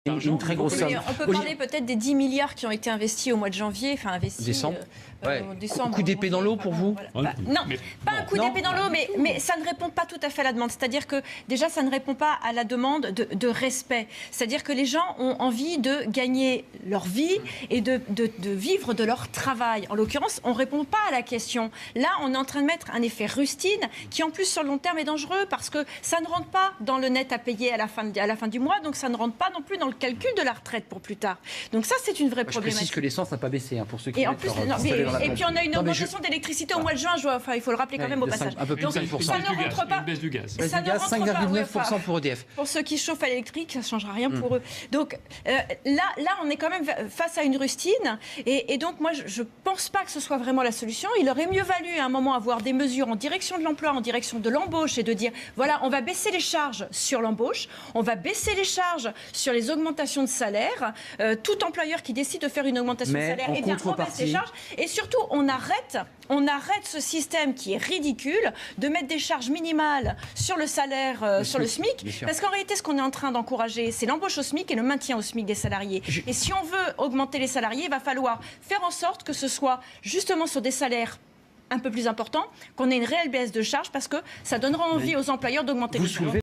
Une très grosse somme. On peut parler peut-être des 10 milliards qui ont été investis au mois de janvier, enfin investis décembre. en décembre. Coup d'épée dans l'eau pour vous? Voilà. Non, pas un coup d'épée dans l'eau, mais ça ne répond pas tout à fait à la demande. C'est-à-dire que déjà, ça ne répond pas à la demande de respect. C'est-à-dire que les gens ont envie de gagner leur vie et de vivre de leur travail. En l'occurrence, on ne répond pas à la question. Là, on est en train de mettre un effet rustine qui, en plus, sur le long terme, est dangereux parce que ça ne rentre pas dans le net à payer à la fin du mois, donc ça ne rentre pas non plus dans le calcul de la retraite pour plus tard. Donc ça, c'est une vraie problématique. Je précise que l'essence n'a pas baissé pour ceux qui et en plus, et puis on a une augmentation d'électricité au mois de juin. Il faut le rappeler quand même au passage. Un peu plus de 5%. Ça ne rentre pas. Une baisse du gaz. 5,9% pour EDF. Pour ceux qui chauffent à l'électrique, ça ne changera rien pour eux. Donc là, on est quand même face à une rustine. Et donc moi, je ne pense pas que ce soit vraiment la solution. Il aurait mieux valu à un moment avoir des mesures en direction de l'emploi, en direction de l'embauche et de dire, voilà, on va baisser les charges sur l'embauche, on va baisser les charges sur les augmentations de salaire. Tout employeur qui décide de faire une augmentation de salaire, eh bien, on baisse les charges. Et surtout, on arrête ce système qui est ridicule de mettre des charges minimales sur le salaire, sur le SMIC. Parce qu'en réalité, ce qu'on est en train d'encourager, c'est l'embauche au SMIC et le maintien au SMIC des salariés. Et si on veut augmenter les salariés, il va falloir faire en sorte que ce soit justement sur des salaires un peu plus importants, qu'on ait une réelle baisse de charges parce que ça donnera envie aux employeurs d'augmenter les charges.